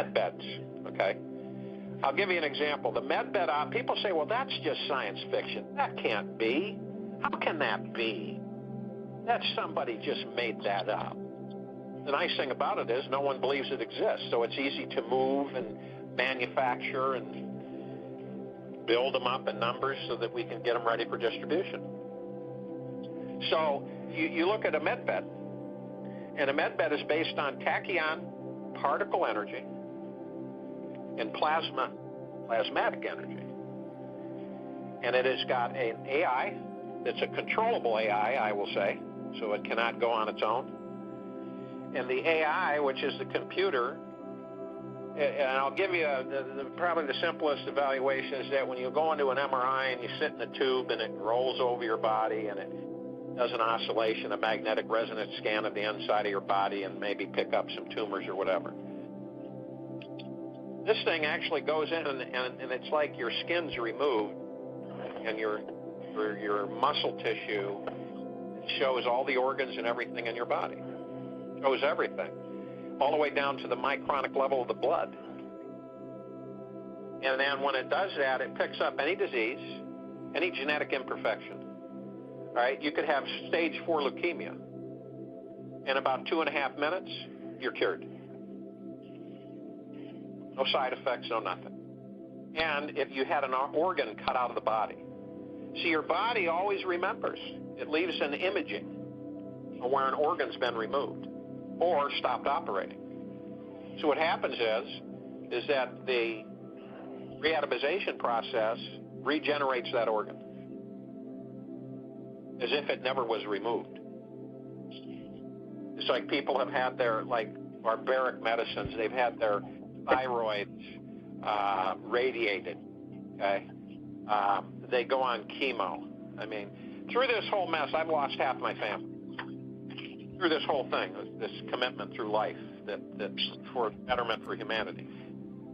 med beds, okay? I'll give you an example. The med bed, people say, well, that's just science fiction. That can't be. How can that be? That somebody just made that up. The nice thing about it is no one believes it exists, so it's easy to move and manufacture and build them up in numbers so that we can get them ready for distribution. So you look at a med bed, and a med bed is based on tachyon particle energy and plasmatic energy. And it has got an AI that's a controllable AI, I will say, so it cannot go on its own. And the AI, which is the computer, and I'll give you probably the simplest evaluation is that when you go into an MRI and you sit in a tube and it rolls over your body and it does an oscillation, a magnetic resonance scan of the inside of your body and maybe pick up some tumors or whatever. This thing actually goes in and it's like your skin's removed and your muscle tissue shows all the organs and everything in your body. Shows everything, all the way down to the micronic level of the blood. And then when it does that, it picks up any disease, any genetic imperfection. All right, you could have stage 4 leukemia. In about 2.5 minutes, you're cured. No side effects, no nothing. And if you had an organ cut out of the body. See, your body always remembers. It leaves an imaging where an organ's been removed or stopped operating. So what happens is that the reatomization process regenerates that organ as if it never was removed. It's like people have had their, like, barbaric medicines, they've had their thyroids radiated, okay? They go on chemo. I mean, through this whole mess, I've lost half my family. Through this whole thing, this commitment through life that's for betterment for humanity,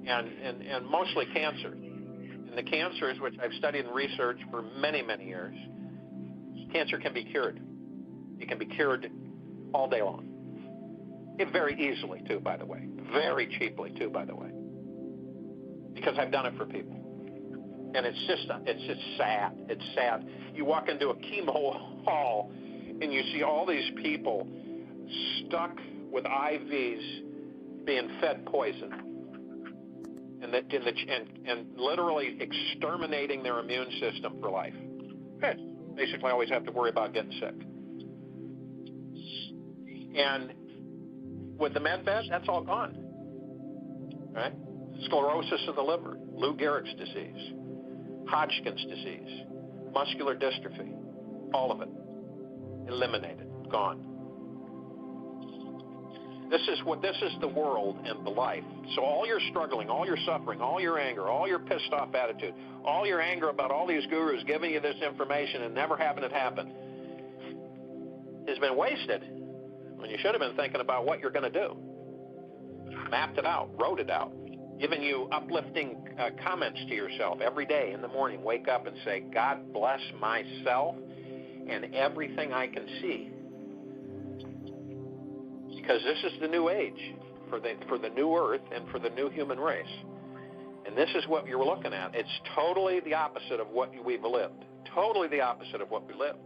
and mostly cancer. And the cancers, which I've studied and researched for many, many years, cancer can be cured. It can be cured all day long. Very easily, too, by the way. Very cheaply, too, by the way. Because I've done it for people. And it's just sad. It's sad. You walk into a chemo hall and you see all these people stuck with IVs being fed poison and literally exterminating their immune system for life. Basically always have to worry about getting sick. And with the med bed, that's all gone. Right? Sclerosis of the liver, Lou Gehrig's disease, Hodgkin's disease, muscular dystrophy, all of it eliminated, gone. This is the world and the life. So all your struggling, all your suffering, all your anger, all your pissed off attitude, all your anger about all these gurus giving you this information and never having it happen has been wasted when you should have been thinking about what you're going to do. Mapped it out, wrote it out, giving you uplifting comments to yourself every day in the morning. Wake up and say, God bless myself and everything I can see. Because this is the new age for the new earth and for the new human race. And this is what you're looking at. It's totally the opposite of what we've lived. Totally the opposite of what we lived.